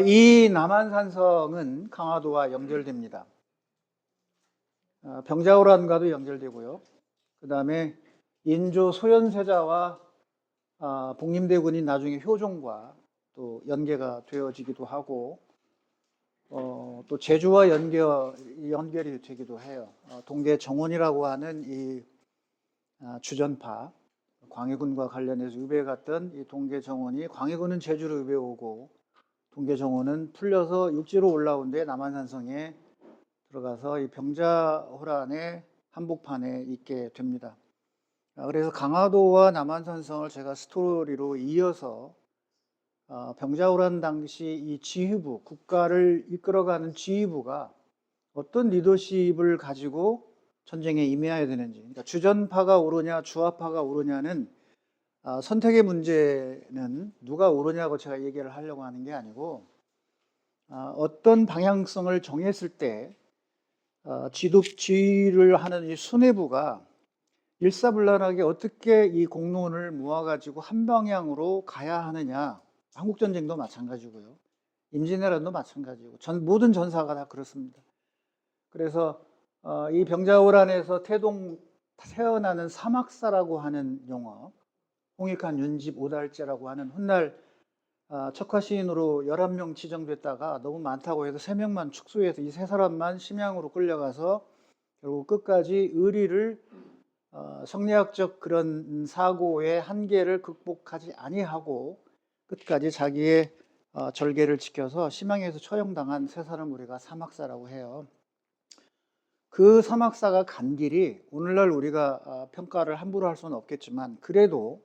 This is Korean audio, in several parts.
이 남한산성은 강화도와 연결됩니다. 병자호란과도 연결되고요. 그 다음에 인조 소현세자와 복림대군이 나중에 효종과 또 연계가 되어지기도 하고, 또 제주와 연결이 되기도 해요. 동계정원이라고 하는 이 주전파, 광해군과 관련해서 의배에 갔던 이 동계정원이 광해군은 제주로 의배 오고 동계정원은 풀려서 육지로 올라온 데 남한산성에 들어가서 이 병자호란의 한복판에 있게 됩니다. 그래서 강화도와 남한산성을 제가 스토리로 이어서 병자호란 당시 이 지휘부, 국가를 이끌어가는 지휘부가 어떤 리더십을 가지고 전쟁에 임해야 되는지, 그러니까 주전파가 오르냐 주화파가 오르냐는 선택의 문제는 누가 오르냐고 제가 얘기를 하려고 하는 게 아니고, 어떤 방향성을 정했을 때 지휘를 하는 이 수뇌부가 일사불란하게 어떻게 이 공론을 모아가지고 한 방향으로 가야 하느냐. 한국전쟁도 마찬가지고요. 임진왜란도 마찬가지고 모든 전사가 다 그렇습니다. 그래서 이 병자호란에서 태어나는 사막사라고 하는 용어, 홍익한 윤집 오달제라고 하는 훗날 척화시인으로 11명 지정됐다가 너무 많다고 해서 3명만 축소해서 이 3사람만 심양으로 끌려가서 결국 끝까지 의리를 성리학적 그런 사고의 한계를 극복하지 아니하고 끝까지 자기의 절개를 지켜서 심양에서 처형당한 3사람 우리가 사막사라고 해요. 그 사막사가 간 길이 오늘날 우리가 평가를 함부로 할 수는 없겠지만, 그래도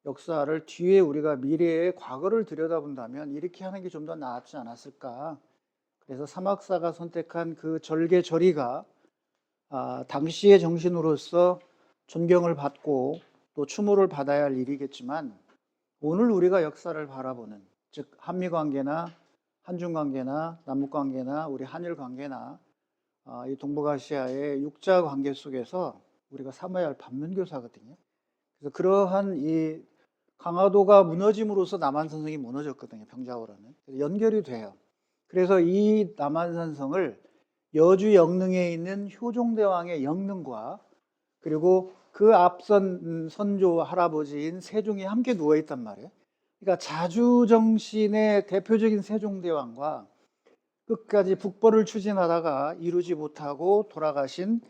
역사를 뒤에 우리가 미래의 과거를 들여다본다면 이렇게 하는 게 좀 더 나았지 않았을까. 그래서 사막사가 선택한 그 절개절의가 당시의 정신으로서 존경을 받고 또 추모를 받아야 할 일이겠지만, 오늘 우리가 역사를 바라보는, 즉 한미관계나 한중관계나 남북관계나 우리 한일관계나 이 동북아시아의 육자관계 속에서 우리가 삼아야 할 반면교사거든요. 그래서 그러한 이 강화도가 무너짐으로써 남한산성이 무너졌거든요. 병자호란은. 연결이 돼요. 그래서 이 남한산성을 여주 영릉에 있는 효종대왕의 영릉과 그리고 그 앞선 선조 할아버지인 세종이 함께 누워있단 말이에요. 그러니까 자주정신의 대표적인 세종대왕과 끝까지 북벌을 추진하다가 이루지 못하고 돌아가신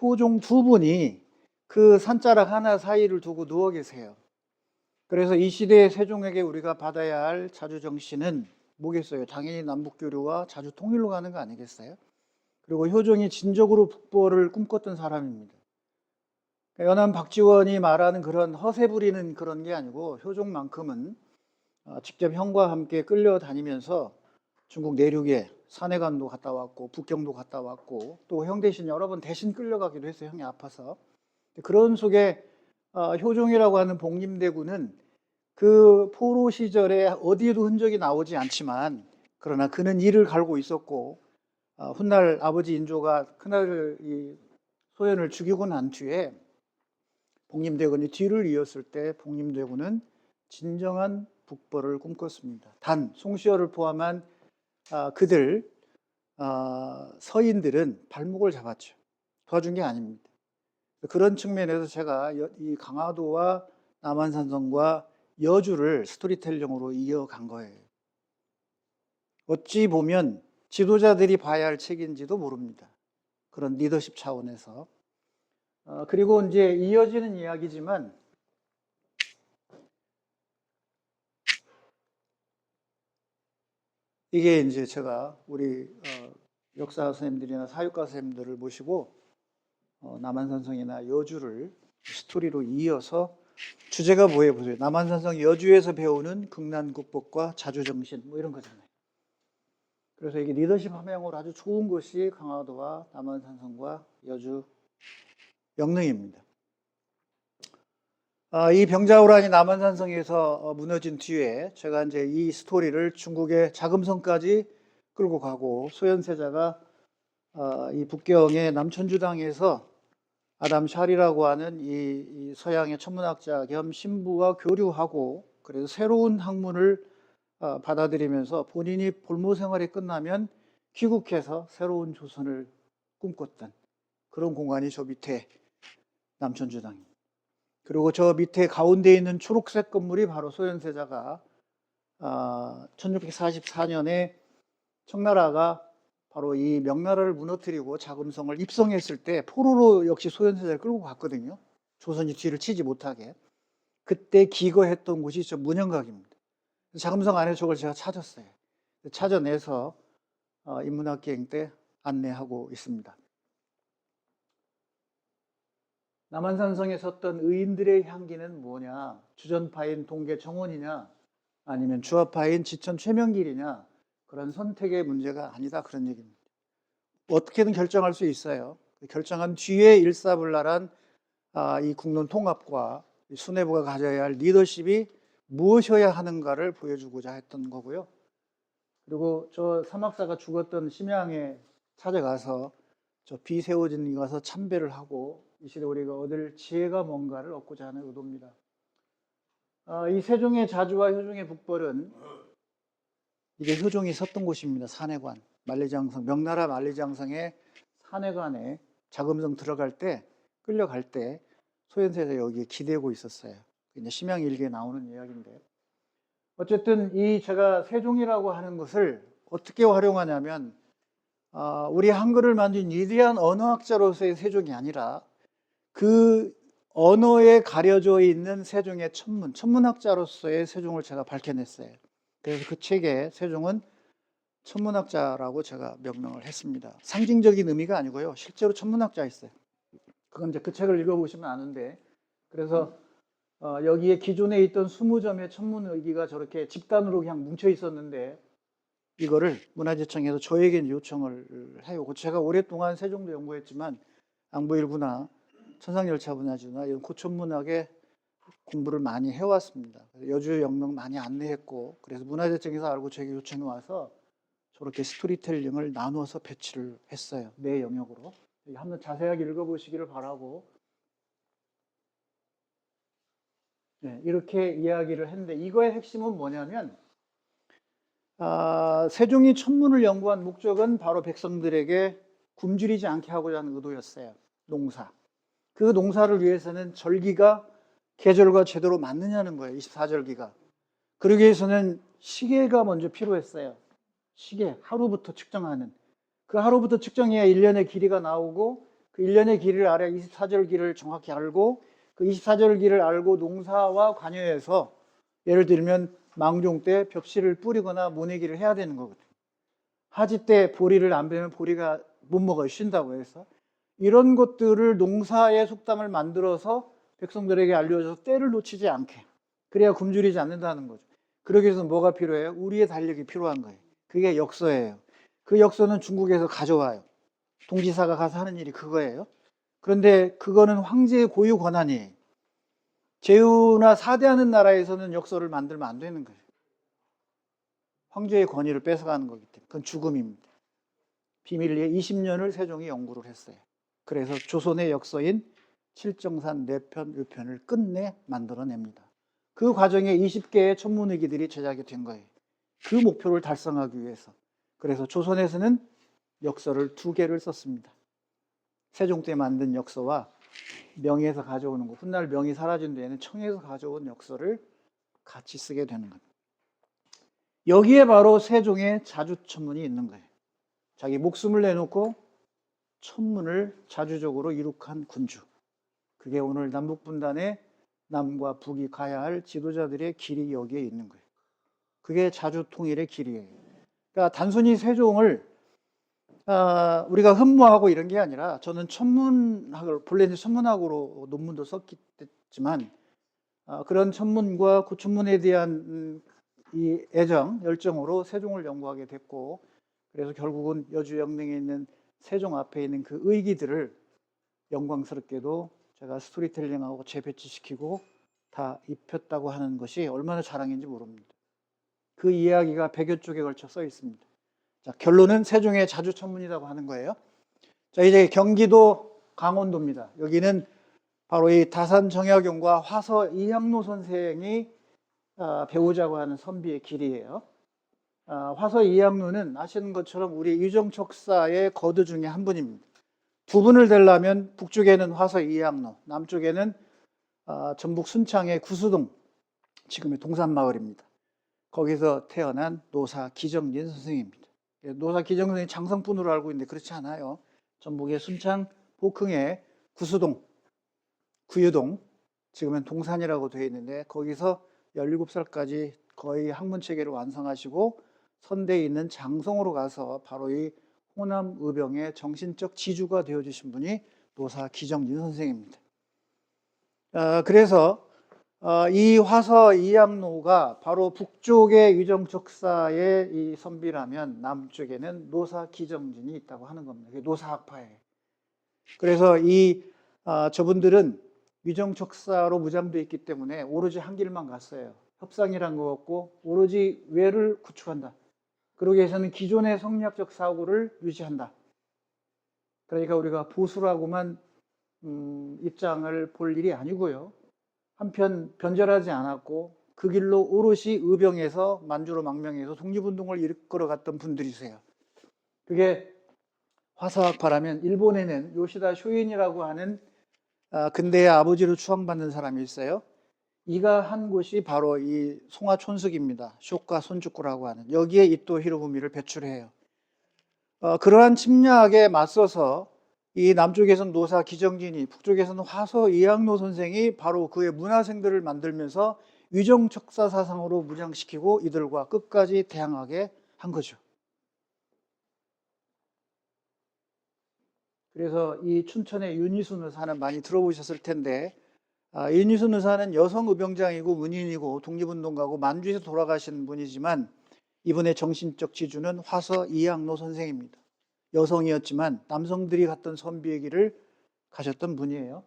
효종 두 분이 그 산자락 하나 사이를 두고 누워 계세요. 그래서 이 시대의 세종에게 우리가 받아야 할 자주정신은 뭐겠어요? 당연히 남북교류와 자주통일로 가는 거 아니겠어요? 그리고 효종이 진적으로 북벌을 꿈꿨던 사람입니다. 연안 박지원이 말하는 그런 허세 부리는 그런 게 아니고, 효종만큼은 직접 형과 함께 끌려다니면서 중국 내륙에 산해관도 갔다 왔고 북경도 갔다 왔고 또 형 대신 여러 번 대신 끌려가기도 했어요. 형이 아파서. 그런 속에 효종이라고 하는 복림대군은 그 포로 시절에 어디에도 흔적이 나오지 않지만, 그러나 그는 이를 갈고 있었고, 훗날 아버지 인조가 큰아들 소연을 죽이고 난 뒤에 복림대군이 뒤를 이었을 때 복림대군은 진정한 북벌을 꿈꿨습니다. 단 송시열을 포함한 그들 서인들은 발목을 잡았죠. 도와준 게 아닙니다. 그런 측면에서 제가 이 강화도와 남한산성과 여주를 스토리텔링으로 이어간 거예요. 어찌 보면 지도자들이 봐야 할 책인지도 모릅니다. 그런 리더십 차원에서. 그리고 이제 이어지는 이야기지만, 이게 이제 제가 우리 역사 선생님들이나 사육가 선생님들을 모시고 남한산성이나 여주를 스토리로 이어서, 주제가 뭐예요? 보세요. 남한산성 여주에서 배우는 극난국법과 자주정신, 뭐 이런 거잖아요. 그래서 이게 리더십 함양으로 아주 좋은 것이 강화도와 남한산성과 여주 영릉입니다. 이 병자호란이 남한산성에서 무너진 뒤에 제가 이제 이 스토리를 중국의 자금성까지 끌고 가고, 소현세자가 이 북경의 남천주당에서 아담 샬이라고 하는 이 서양의 천문학자 겸 신부와 교류하고, 그래서 새로운 학문을 받아들이면서 본인이 볼모 생활이 끝나면 귀국해서 새로운 조선을 꿈꿨던 그런 공간이 저 밑에 남천주당입니다. 그리고 저 밑에 가운데 있는 초록색 건물이 바로 소현세자가 1644년에 청나라가 바로 이 명나라를 무너뜨리고 자금성을 입성했을 때 포로로 역시 소현세자를 끌고 갔거든요. 조선이 뒤를 치지 못하게. 그때 기거했던 곳이 저 문영각입니다. 자금성 안에 저걸 제가 찾았어요. 찾아내서 인문학기행 때 안내하고 있습니다. 남한산성에 섰던 의인들의 향기는 뭐냐? 주전파인 동계 정원이냐? 아니면 주화파인 지천 최명길이냐? 그런 선택의 문제가 아니다, 그런 얘기입니다. 어떻게든 결정할 수 있어요. 결정한 뒤에 일사불란한 이 국론 통합과 수뇌부가 가져야 할 리더십이 무엇이어야 하는가를 보여주고자 했던 거고요. 그리고 저 사막사가 죽었던 심양에 찾아가서 저 비 세워진 데 가서 참배를 하고 이 시대 우리가 얻을 지혜가 뭔가를 얻고자 하는 의도입니다. 이 세종의 자주와 효종의 북벌은 이게 효종이 섰던 곳입니다. 산해관, 만리장성, 명나라 만리장성의 산해관에 자금성 들어갈 때, 끌려갈 때 소현세자 여기에 기대고 있었어요. 이제 심양일기에 나오는 이야기인데, 어쨌든 이 제가 세종이라고 하는 것을 어떻게 활용하냐면 우리 한글을 만든 위대한 언어학자로서의 세종이 아니라 그 언어에 가려져 있는 세종의 천문학자로서의 세종을 제가 밝혀냈어요. 그래서 그 책에 세종은 천문학자라고 제가 명명을 했습니다. 상징적인 의미가 아니고요. 실제로 천문학자였어요. 그건 이제 그 책을 읽어보시면 아는데, 그래서 여기에 기존에 있던 20점의 천문의기가 저렇게 집단으로 그냥 뭉쳐 있었는데 이거를 문화재청에서 저에게 요청을 해요. 제가 오랫동안 세종도 연구했지만 앙부일구나 천상열차문화재나 이런 고천문학의 공부를 많이 해왔습니다. 여주 영명 많이 안내했고, 그래서 문화재청에서 알고 저에게 요청이 와서 저렇게 스토리텔링을 나누어서 배치를 했어요. 내 영역으로. 한번 자세하게 읽어보시기를 바라고, 네, 이렇게 이야기를 했는데, 이거의 핵심은 뭐냐면 세종이 천문을 연구한 목적은 바로 백성들에게 굶주리지 않게 하고자 하는 의도였어요. 농사. 그 농사를 위해서는 절기가 계절과 제대로 맞느냐는 거예요. 24절기가. 그러기 위해서는 시계가 먼저 필요했어요. 시계, 하루부터 측정하는. 그 하루부터 측정해야 1년의 길이가 나오고, 그 1년의 길이를 알아야 24절기를 정확히 알고, 그 24절기를 알고 농사와 관여해서 예를 들면 망종 때 벽실을 뿌리거나 모내기를 해야 되는 거거든요. 하지 때 보리를 안 베면 보리가 못 먹어요. 쉰다고 해서. 이런 것들을 농사의 속담을 만들어서 백성들에게 알려줘서 때를 놓치지 않게. 그래야 굶주리지 않는다는 거죠. 그러기 위해서 뭐가 필요해요? 우리의 달력이 필요한 거예요. 그게 역서예요. 그 역서는 중국에서 가져와요. 동지사가 가서 하는 일이 그거예요. 그런데 그거는 황제의 고유 권한이에요. 제후나 사대하는 나라에서는 역서를 만들면 안 되는 거예요. 황제의 권위를 뺏어가는 거기 때문에 그건 죽음입니다. 비밀리에 20년을 세종이 연구를 했어요. 그래서 조선의 역서인 칠정산 내편, 의편을 끝내 만들어냅니다. 그 과정에 20개의 천문의기들이 제작이 된 거예요. 그 목표를 달성하기 위해서. 그래서 조선에서는 역서를 2개를 썼습니다. 세종 때 만든 역서와 명의에서 가져오는 거, 훗날 명이 사라진 뒤에는 청에서 가져온 역서를 같이 쓰게 되는 겁니다. 여기에 바로 세종의 자주천문이 있는 거예요. 자기 목숨을 내놓고 천문을 자주적으로 이룩한 군주. 그게 오늘 남북분단의 남과 북이 가야 할 지도자들의 길이 여기에 있는 거예요. 그게 자주통일의 길이에요. 그러니까 단순히 세종을 우리가 흠모하고 이런 게 아니라, 저는 천문학을 본래 천문학으로 논문도 썼지만 그런 천문과 고천문에 대한 이 애정, 열정으로 세종을 연구하게 됐고, 그래서 결국은 여주 영릉에 있는 세종 앞에 있는 그 의기들을 영광스럽게도 제가 스토리텔링하고 재배치시키고 다 입혔다고 하는 것이 얼마나 자랑인지 모릅니다. 그 이야기가 100여 쪽에 걸쳐 써 있습니다. 자, 결론은 세종의 자주천문이라고 하는 거예요. 자, 이제 경기도 강원도입니다. 여기는 바로 이 다산 정약용과 화서 이향로 선생이 배우자고 하는 선비의 길이에요. 화서 이항로는 아시는 것처럼 우리 유정척사의 거두 중에 한 분입니다. 두 분을 대려면 북쪽에는 화서 이항로, 남쪽에는 전북 순창의 구수동, 지금의 동산마을입니다. 거기서 태어난 노사 기정진 선생입니다. 노사 기정진 선생이 장성분으로 알고 있는데 그렇지 않아요. 전북의 순창 복흥의 구수동, 구유동, 지금은 동산이라고 되어 있는데 거기서 17살까지 거의 학문체계를 완성하시고 선대에 있는 장성으로 가서 바로 이 호남 의병의 정신적 지주가 되어주신 분이 노사 기정진 선생입니다. 그래서 이 화서 이항로가 바로 북쪽의 유정척사의 이 선비라면 남쪽에는 노사 기정진이 있다고 하는 겁니다. 노사학파예요. 그래서 저분들은 유정척사로 무장되어 있기 때문에 오로지 한 길만 갔어요. 협상이란 거 없고 오로지 외를 구축한다. 그러기 위해서는 기존의 성리학적 사고를 유지한다. 그러니까 우리가 보수라고만 입장을 볼 일이 아니고요. 한편 변절하지 않았고 그 길로 오롯이 의병에서 만주로 망명해서 독립운동을 이끌어갔던 분들이세요. 그게 화서학파라면 일본에는 요시다 쇼인이라고 하는 근대의 아버지로 추앙받는 사람이 있어요. 이가 한 곳이 바로 이 송화촌숙입니다. 쇼카 손죽구라고 하는 여기에 이토 히로부미를 배출해요. 그러한 침략에 맞서서 이 남쪽에서는 노사 기정진이, 북쪽에서는 화서 이항로 선생이 바로 그의 문화생들을 만들면서 유정척사 사상으로 무장시키고 이들과 끝까지 대항하게 한 거죠. 그래서 이 춘천의 윤희순 의사는 많이 들어보셨을 텐데 윤희순 의사는 여성 의병장이고 문인이고 독립운동가고 만주에서 돌아가신 분이지만 이분의 정신적 지주는 화서 이항로 선생입니다. 여성이었지만 남성들이 갔던 선비의 길을 가셨던 분이에요.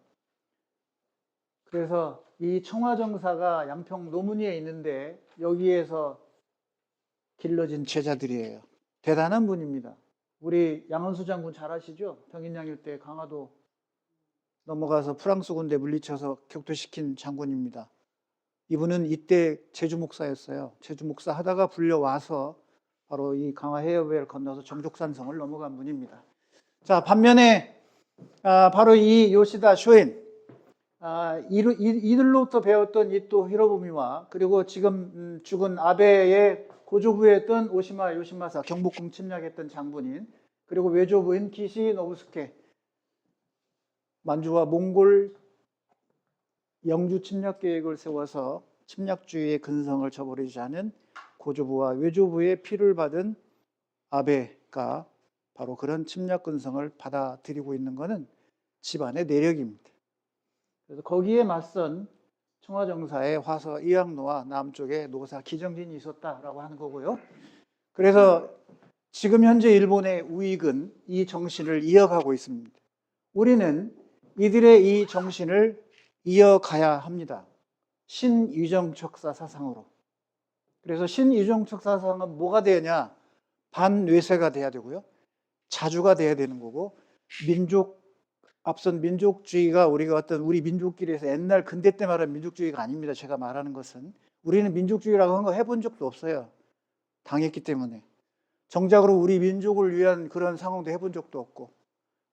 그래서 이 청화정사가 양평 노문위에 있는데 여기에서 길러진 제자들이에요. 대단한 분입니다. 우리 양원수 장군 잘 아시죠? 평인양일 때 강화도 넘어가서 프랑스 군대 물리쳐서 격퇴시킨 장군입니다. 이분은 이때 제주 목사였어요. 제주 목사 하다가 불려와서 바로 이 강화 해협을 건너서 정족산성을 넘어간 분입니다. 자, 반면에 바로 이 요시다 쇼인, 이들로부터 배웠던 이토 히로부미와 그리고 지금 죽은 아베의 고조부였던 오시마 요시마사, 경복궁 침략했던 장군인, 그리고 외조부인 기시 노부스케, 만주와 몽골 영주 침략 계획을 세워서 침략주의의 근성을 저버리지 않은 고조부와 외조부의 피를 받은 아베가 바로 그런 침략 근성을 받아들이고 있는 것은 집안의 내력입니다. 그래서 거기에 맞선 청화정사의 화서 이항로와 남쪽에 노사 기정진이 있었다라고 하는 거고요. 그래서 지금 현재 일본의 우익은 이 정신을 이어가고 있습니다. 우리는 이들의 이 정신을 이어가야 합니다. 신유정척사 사상으로. 그래서 신유정척사 사상은 뭐가 되냐? 반뇌세가 돼야 되고요. 자주가 돼야 되는 거고, 앞선 민족주의가 우리가 어떤 우리 민족끼리에서 옛날 근대 때 말하는 민족주의가 아닙니다. 제가 말하는 것은. 우리는 민족주의라고 한 거 해본 적도 없어요. 당했기 때문에. 정작으로 우리 민족을 위한 그런 상황도 해본 적도 없고.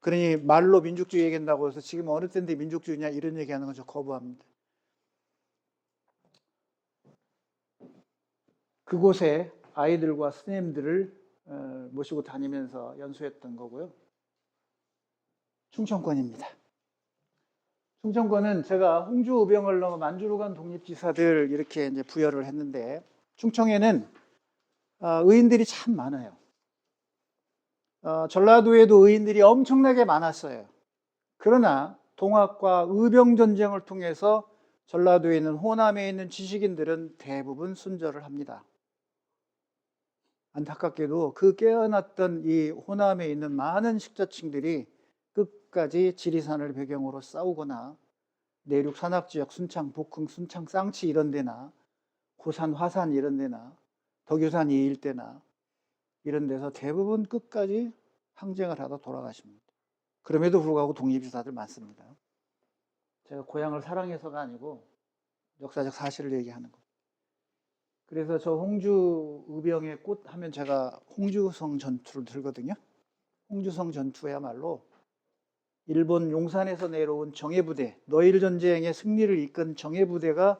그러니 말로 민족주의 얘기한다고 해서 지금 어느 때인데 민족주의냐 이런 얘기하는 건 저 거부합니다. 그곳에 아이들과 스님들을 모시고 다니면서 연수했던 거고요. 충청권입니다. 충청권은 제가 홍주 의병을 넘어 만주로 간 독립지사들 이렇게 이제 부여를 했는데 충청에는 의인들이 참 많아요. 전라도에도 의인들이 엄청나게 많았어요. 그러나 동학과 의병전쟁을 통해서 전라도에 있는 호남에 있는 지식인들은 대부분 순절을 합니다. 안타깝게도 그 깨어났던 이 호남에 있는 많은 식자층들이 끝까지 지리산을 배경으로 싸우거나 내륙 산악지역 순창, 복흥, 순창, 쌍치 이런 데나 고산, 화산 이런 데나 덕유산 이 일대나 이런 데서 대부분 끝까지 항쟁을 하다 돌아가십니다. 그럼에도 불구하고 독립지사들 많습니다. 제가 고향을 사랑해서가 아니고 역사적 사실을 얘기하는 겁니다. 그래서 저 홍주 의병의 꽃 하면 제가 홍주성 전투를 들거든요. 홍주성 전투야말로 일본 용산에서 내려온 정예부대, 너일 전쟁의 승리를 이끈 정예부대가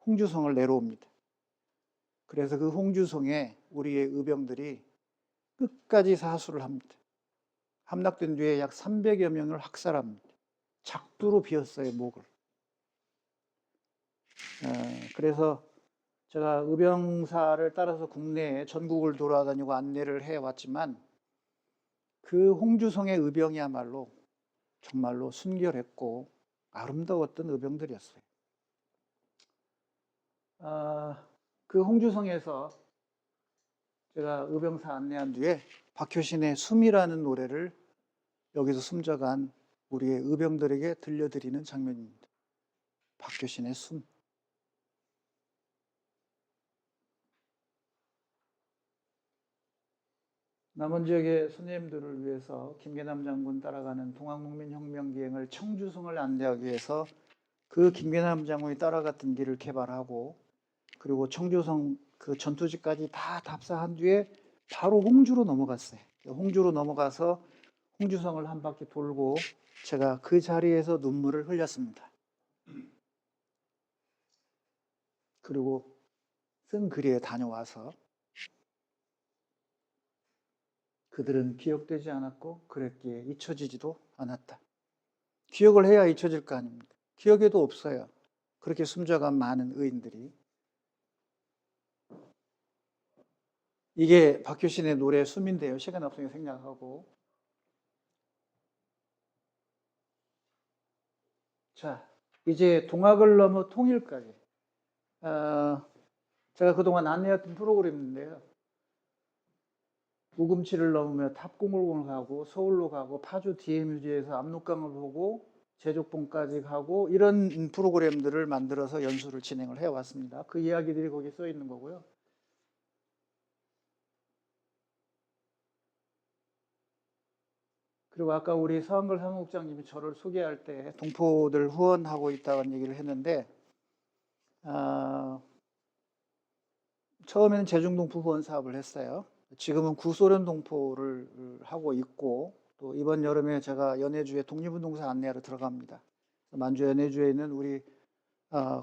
홍주성을 내려옵니다. 그래서 그 홍주성에 우리의 의병들이 끝까지 사수를 합니다. 함락된 뒤에 약 300여 명을 학살합니다. 작두로 비었어요, 목을. 그래서 제가 의병사를 따라서 국내에 전국을 돌아다니고 안내를 해왔지만 그 홍주성의 의병이야말로 정말로 순결했고 아름다웠던 의병들이었어요. 그 홍주성에서 제가 의병사 안내한 뒤에 박효신의 숨이라는 노래를 여기서 숨져간 우리의 의병들에게 들려드리는 장면입니다. 박효신의 숨. 남원 지역의 선생님들을 위해서 김계남 장군 따라가는 동학농민혁명기행을 청주성을 안내하기 위해서 그 김계남 장군이 따라갔던 길을 개발하고 그리고 청주성 그 전투지까지 다 답사한 뒤에 바로 홍주로 넘어갔어요. 홍주로 넘어가서 홍주성을 한 바퀴 돌고 제가 그 자리에서 눈물을 흘렸습니다. 그리고 쓴 글에 다녀와서 그들은 기억되지 않았고 그랬기에 잊혀지지도 않았다. 기억을 해야 잊혀질 거 아닙니까? 기억에도 없어요. 그렇게 숨져간 많은 의인들이. 이게 박효신의 노래 숨인데요. 시간 없으니까 생략하고. 자, 이제 동학을 넘어 통일까지. 제가 그동안 안내했던 프로그램인데요. 우금치를 넘으며 탑공을 가고 서울로 가고 파주 DMU지에서 압록강을 보고 제족봉까지 가고 이런 프로그램들을 만들어서 연수를 진행을 해왔습니다. 그 이야기들이 거기 써 있는 거고요. 그리고 아까 우리 서한걸 사무국장님이 저를 소개할 때 동포들 후원하고 있다는 얘기를 했는데 처음에는 제중동포 후원 사업을 했어요. 지금은 구소련 동포를 하고 있고 또 이번 여름에 제가 연해주에 독립운동사 안내하러 들어갑니다. 만주 연해주에 있는 우리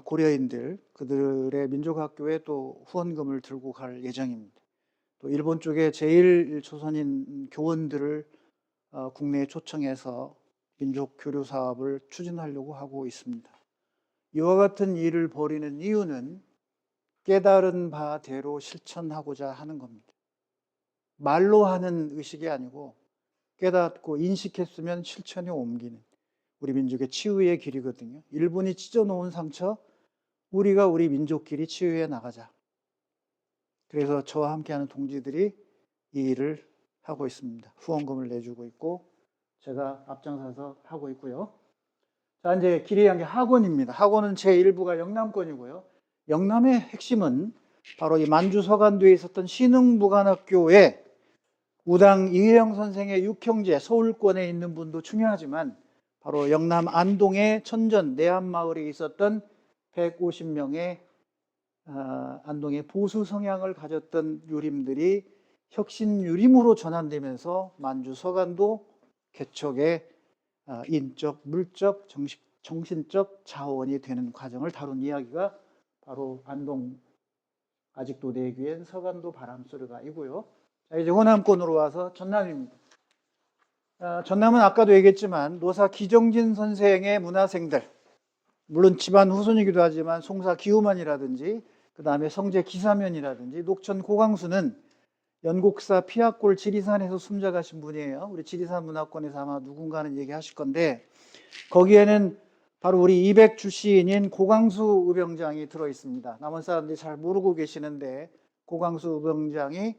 고려인들 그들의 민족학교에 또 후원금을 들고 갈 예정입니다. 또 일본 쪽에 제1조선인 교원들을 국내에 초청해서 민족 교류 사업을 추진하려고 하고 있습니다. 이와 같은 일을 벌이는 이유는 깨달은 바대로 실천하고자 하는 겁니다. 말로 하는 의식이 아니고 깨닫고 인식했으면 실천에 옮기는 우리 민족의 치유의 길이거든요. 일본이 찢어놓은 상처, 우리가 우리 민족끼리 치유해 나가자. 그래서 저와 함께하는 동지들이 이 일을 하고 있습니다. 후원금을 내주고 있고 제가 앞장서서 하고 있고요. 자, 이제 길이한 게 학원입니다. 학원은 제1부가 영남권이고요. 영남의 핵심은 바로 이 만주 서간도에 있었던 신흥무관학교에 우당 이혜영 선생의 육형제, 서울권에 있는 분도 중요하지만 바로 영남 안동의 천전 내한마을에 있었던 150명의 안동의 보수 성향을 가졌던 유림들이 혁신 유림으로 전환되면서 만주 서간도 개척의 인적, 물적, 정신적 자원이 되는 과정을 다룬 이야기가 바로 안동 아직도 내 귀엔 서간도 바람소리가이고요. 자, 이제 호남권으로 와서 전남입니다. 전남은 아까도 얘기했지만 노사 기정진 선생의 문화생들, 물론 집안 후손이기도 하지만 송사 기후만이라든지 그 다음에 성제 기사면이라든지 녹천 고광수는 연곡사 피학골 지리산에서 숨져가신 분이에요. 우리 지리산 문화권에서 아마 누군가는 얘기하실 건데 거기에는 바로 우리 이백 출신인 고광수 의병장이 들어있습니다. 남은 사람들이 잘 모르고 계시는데 고광수 의병장이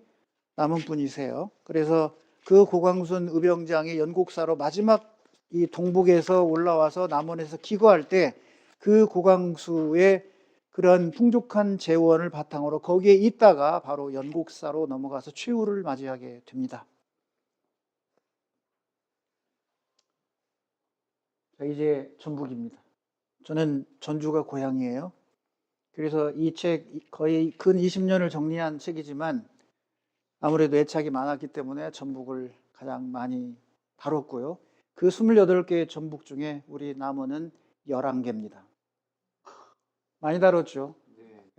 남은 분이세요. 그래서 그 고광순 의병장이 연곡사로 마지막 이 동북에서 올라와서 남원에서 기거할 때 그 고광수의 그런 풍족한 재원을 바탕으로 거기에 있다가 바로 연곡사로 넘어가서 최후를 맞이하게 됩니다. 자, 이제 전북입니다. 저는 전주가 고향이에요. 그래서 이 책 거의 근 20년을 정리한 책이지만 아무래도 애착이 많았기 때문에 전북을 가장 많이 다뤘고요. 그 28개의 전북 중에 우리 남원은 11개입니다. 많이 다뤘죠.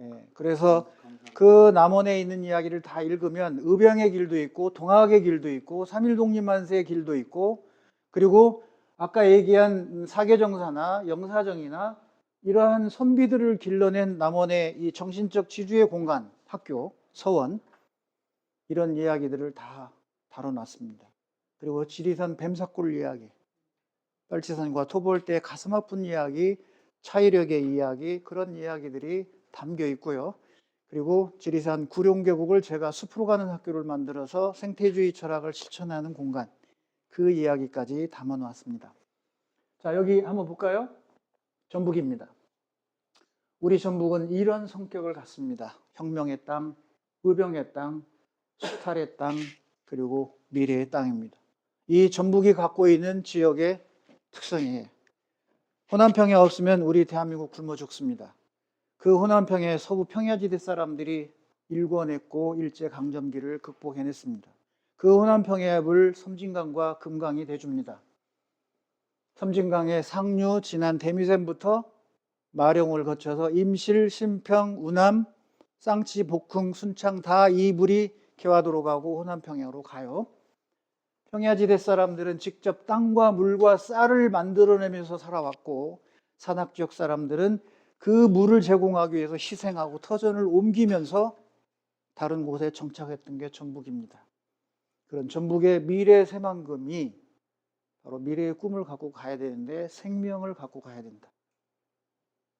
예, 그래서 그 남원에 있는 이야기를 다 읽으면 의병의 길도 있고 동학의 길도 있고 3.1 독립만세의 길도 있고 그리고 아까 얘기한 사계정사나 영사정이나 이러한 선비들을 길러낸 남원의 이 정신적 지주의 공간, 학교, 서원 이런 이야기들을 다 다뤄놨습니다. 그리고 지리산 뱀사골 이야기, 빨치산과 토보할 때 가슴 아픈 이야기, 차이력의 이야기 그런 이야기들이 담겨 있고요. 그리고 지리산 구룡계곡을 제가 숲으로 가는 학교를 만들어서 생태주의 철학을 실천하는 공간 그 이야기까지 담아놓았습니다. 자, 여기 한번 볼까요? 전북입니다. 우리 전북은 이런 성격을 갖습니다. 혁명의 땅, 의병의 땅, 수탈의 땅, 그리고 미래의 땅입니다. 이 전북이 갖고 있는 지역의 특성이에요. 호남평야 없으면 우리 대한민국 굶어 죽습니다. 그 호남평야의 서부 평야지대 사람들이 일궈냈고 일제강점기를 극복해냈습니다. 그 호남평야의 물 섬진강과 금강이 대줍니다. 섬진강의 상류, 진안, 대미샘부터 마룡을 거쳐서 임실, 신평, 우남, 쌍치, 복흥, 순창 다 이 물이 개화도로 가고 호남평야로 가요. 평야지대 사람들은 직접 땅과 물과 쌀을 만들어내면서 살아왔고 산악지역 사람들은 그 물을 제공하기 위해서 희생하고 터전을 옮기면서 다른 곳에 정착했던 게 전북입니다. 그런 전북의 미래 새만금이 바로 미래의 꿈을 갖고 가야 되는데 생명을 갖고 가야 된다.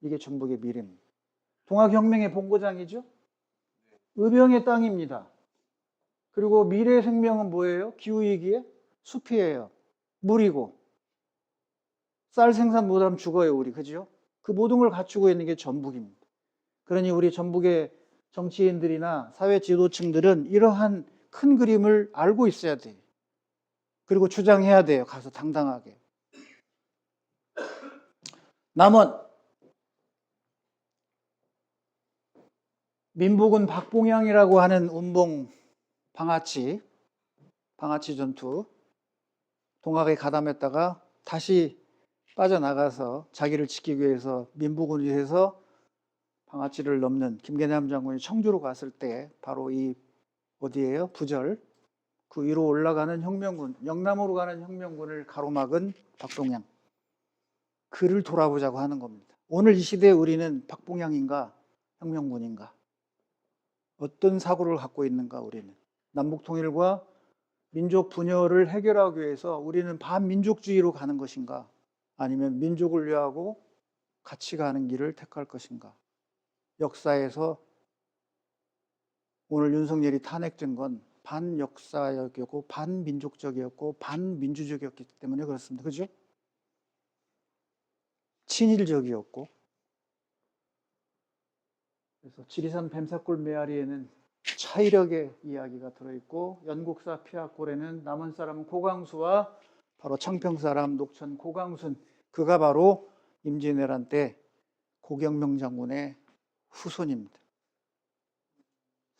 이게 전북의 미래입니다. 동학혁명의 본고장이죠. 의병의 땅입니다. 그리고 미래의 생명은 뭐예요? 기후위기에 숲이에요. 물이고 쌀 생산 못하면 죽어요 우리. 그죠? 그 모든 걸 갖추고 있는 게 전북입니다. 그러니 우리 전북의 정치인들이나 사회 지도층들은 이러한 큰 그림을 알고 있어야 돼요. 그리고 주장해야 돼요. 가서 당당하게. 남원 민복은 박봉양이라고 하는 운봉 방아치 전투 동학에 가담했다가 다시 빠져나가서 자기를 지키기 위해서 민복을 위해서 방아치를 넘는 김계남 장군이 청주로 갔을 때 바로 이 어디예요? 부절 그 위로 올라가는 혁명군 영남으로 가는 혁명군을 가로막은 박봉양 그를 돌아보자고 하는 겁니다. 오늘 이 시대에 우리는 박봉양인가 혁명군인가 어떤 사고를 갖고 있는가 우리는 남북통일과 민족 분열을 해결하기 위해서 우리는 반민족주의로 가는 것인가 아니면 민족을 위하고 같이 가는 길을 택할 것인가. 역사에서 오늘 윤석열이 탄핵된 건 반역사적이었고 반민족적이었고 반민주적이었기 때문에 그렇습니다. 그죠? 친일적이었고 그래서 지리산 뱀사골 메아리에는 차이력의 이야기가 들어있고 연곡사 피아골에는 남원 사람 고강수와 바로 창평 사람 녹천 고강순 그가 바로 임진왜란 때 고경명 장군의 후손입니다.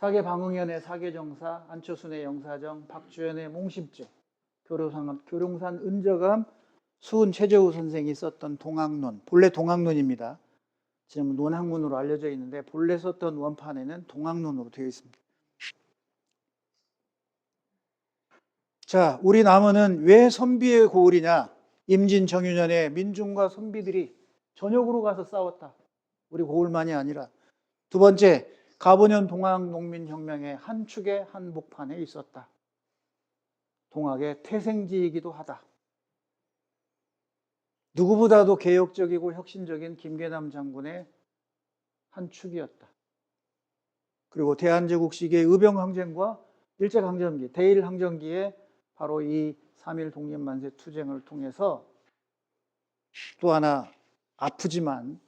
사계방응현의 사계정사, 안초순의 영사정, 박주연의 몽심증, 교룡산 은저감, 수은 최재우 선생이 썼던 동학론, 본래 동학론입니다. 지금 논학문으로 알려져 있는데 본래 썼던 원판에는 동학론으로 되어 있습니다. 자, 우리 남원은 왜 선비의 고을이냐? 임진 정유년에 민중과 선비들이 전역으로 가서 싸웠다. 우리 고을만이 아니라. 두 번째, 가보년 동학농민혁명의 한 축의 한복판에 있었다. 동학의 태생지이기도 하다. 누구보다도 개혁적이고 혁신적인 김계남 장군의 한 축이었다. 그리고 대한제국 시기의 의병항쟁과 일제강점기, 대일항쟁기에 바로 이 3.1 독립만세 투쟁을 통해서 또 하나 아프지만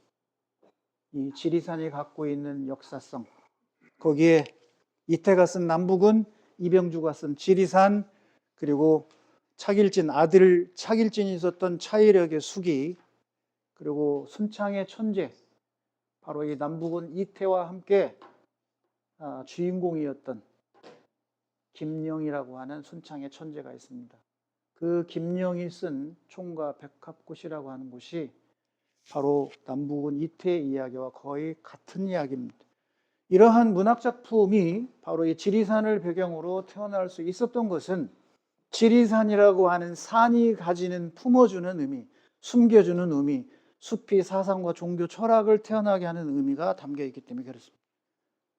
이 지리산이 갖고 있는 역사성, 거기에 이태가 쓴 남북은, 이병주가 쓴 지리산, 그리고 차길진 아들 차길진이 있었던 차이력의 수기, 그리고 순창의 천재, 바로 이 남북은 이태와 함께 주인공이었던 김영이라고 하는 순창의 천재가 있습니다. 그 김영이 쓴 총과 백합꽃이라고 하는 곳이 바로 남북은 이태의 이야기와 거의 같은 이야기입니다. 이러한 문학 작품이 바로 이 지리산을 배경으로 태어날 수 있었던 것은 지리산이라고 하는 산이 가지는 품어주는 의미, 숨겨주는 의미, 숲이 사상과 종교 철학을 태어나게 하는 의미가 담겨 있기 때문에 그렇습니다.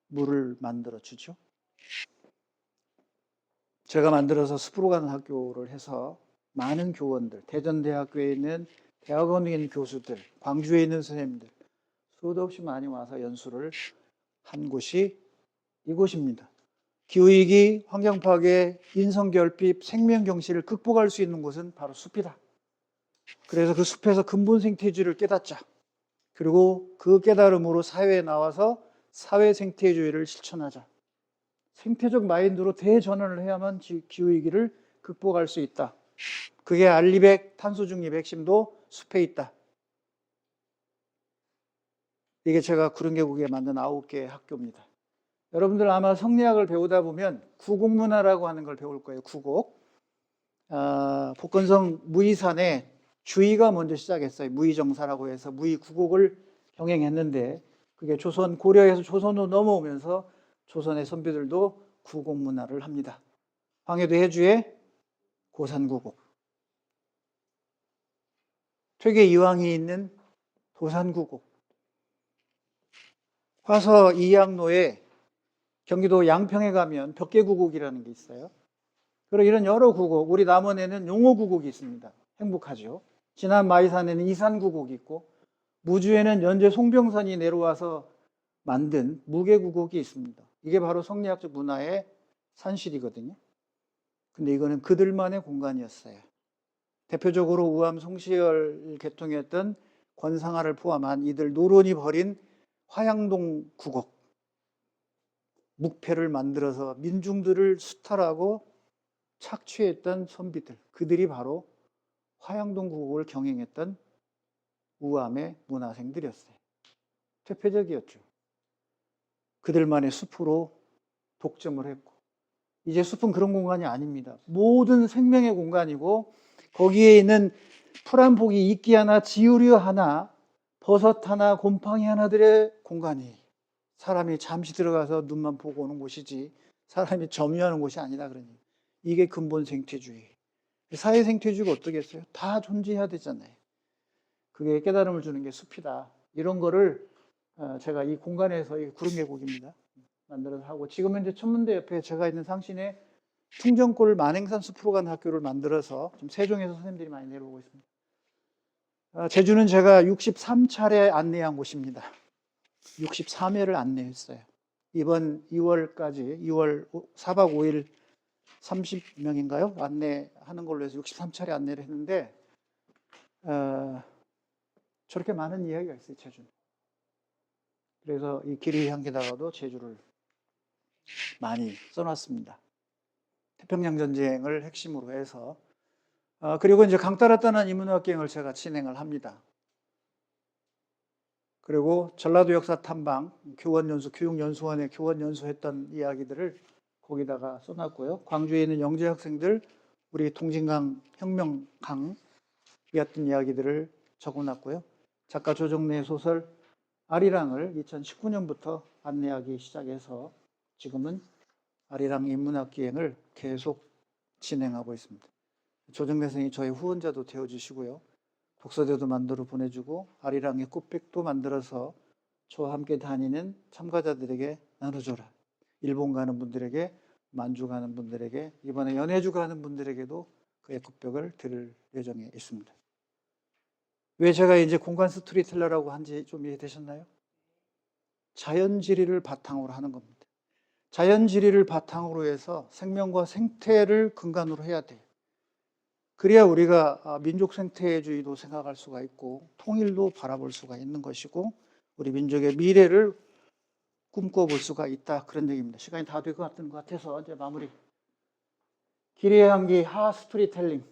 물을 만들어 주죠. 제가 만들어서 숲으로 가는 학교를 해서 많은 교원들, 대전대학교에 있는 대학원에 있는 교수들, 광주에 있는 선생님들 수도 없이 많이 와서 연수를 한 곳이 이곳입니다. 기후위기, 환경파괴, 인성결핍, 생명경시를 극복할 수 있는 곳은 바로 숲이다. 그래서 그 숲에서 근본 생태주의를 깨닫자. 그리고 그 깨달음으로 사회에 나와서 사회 생태주의를 실천하자. 생태적 마인드로 대전환을 해야만 기후위기를 극복할 수 있다. 그게 알리백 탄소 중립의 핵심도 숲에 있다. 이게 제가 구릉계곡에 만든 9개의 학교입니다. 여러분들 아마 성리학을 배우다 보면 구곡문화라고 하는 걸 배울 거예요. 구곡. 복건성 무의산에 주의가 먼저 시작했어요. 무의정사라고 해서 무의구곡을 병행했는데 그게 조선 고려에서 조선으로 넘어오면서 조선의 선비들도 구곡문화를 합니다. 황해도 해주에 고산구곡, 퇴계 이황이 있는 도산구곡, 화서 이양로에 경기도 양평에 가면 벽계구곡이라는 게 있어요. 그리고 이런 여러 구곡, 우리 남원에는 용호구곡이 있습니다. 행복하죠. 지난 마이산에는 이산구곡이 있고 무주에는 연제 송병선이 내려와서 만든 무계구곡이 있습니다. 이게 바로 성리학적 문화의 산실이거든요. 근데 이거는 그들만의 공간이었어요. 대표적으로 우암 송시열 계통했던 권상아를 포함한 이들 노론이 벌인 화양동 구곡, 묵패를 만들어서 민중들을 수탈하고 착취했던 선비들, 그들이 바로 화양동 구곡을 경영했던 우암의 문화생들이었어요. 퇴폐적이었죠. 그들만의 숲으로 독점을 했고, 이제 숲은 그런 공간이 아닙니다. 모든 생명의 공간이고 거기에 있는 풀 한 폭이 이끼 하나, 지우려 하나, 버섯 하나, 곰팡이 하나들의 공간이 사람이 잠시 들어가서 눈만 보고 오는 곳이지 사람이 점유하는 곳이 아니다 그러니 이게 근본 생태주의. 사회 생태주의가 어떻겠어요? 다 존재해야 되잖아요. 그게 깨달음을 주는 게 숲이다. 이런 거를 제가 이 공간에서 이 구릉계곡입니다. 만들어서 하고 지금은 이제 천문대 옆에 제가 있는 상신에 충정골 만행산 숲으로 가는 학교를 만들어서 지금 세종에서 선생님들이 많이 내려오고 있습니다. 제주는 제가 63차례 안내한 곳입니다. 63회를 안내했어요. 이번 2월까지 2월 4박 5일 30명인가요? 안내하는 걸로 해서 63차례 안내를 했는데 저렇게 많은 이야기가 있어요. 제주는. 그래서 이 길이 향기다가도 제주를 많이 써놨습니다. 태평양 전쟁을 핵심으로 해서 그리고 이제 강 따라 떠난 인문학여행을 제가 진행을 합니다. 그리고 전라도 역사 탐방 교원 연수 교육연수원에 교원 연수했던 이야기들을 거기다가 써놨고요. 광주에 있는 영재 학생들 우리 동진강 혁명강 이었던 이야기들을 적어놨고요. 작가 조정래의 소설 아리랑을 2019년부터 안내하기 시작해서 지금은 아리랑 인문학기행을 계속 진행하고 있습니다. 조정래 선생님이 저의 후원자도 되어주시고요. 독서대도 만들어 보내주고 아리랑의 꽃백도 만들어서 저와 함께 다니는 참가자들에게 나눠줘라. 일본 가는 분들에게, 만주 가는 분들에게, 이번에 연해주 가는 분들에게도 그의 꽃백을 드릴 예정에 있습니다. 왜 제가 이제 공간 스토리텔러라고 한지 좀 이해되셨나요? 자연지리를 바탕으로 하는 겁니다. 자연지리를 바탕으로 해서 생명과 생태를 근간으로 해야 돼요. 그래야 우리가 민족 생태주의도 생각할 수가 있고 통일도 바라볼 수가 있는 것이고 우리 민족의 미래를 꿈꿔볼 수가 있다. 그런 얘기입니다. 시간이 다 될 것 같은 것 같아서 이제 마무리. 길의 향기 하 스토리텔링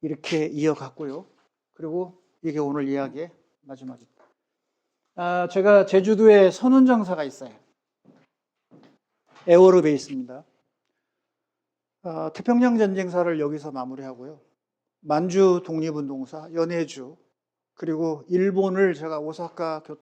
이렇게 이어갔고요. 그리고 이게 오늘 이야기의 마지막입니다. 제가 제주도에 선운장사가 있어요. 에어로 베이스입니다. 태평양 전쟁사를 여기서 마무리하고요. 만주 독립운동사, 연해주, 그리고 일본을 제가 오사카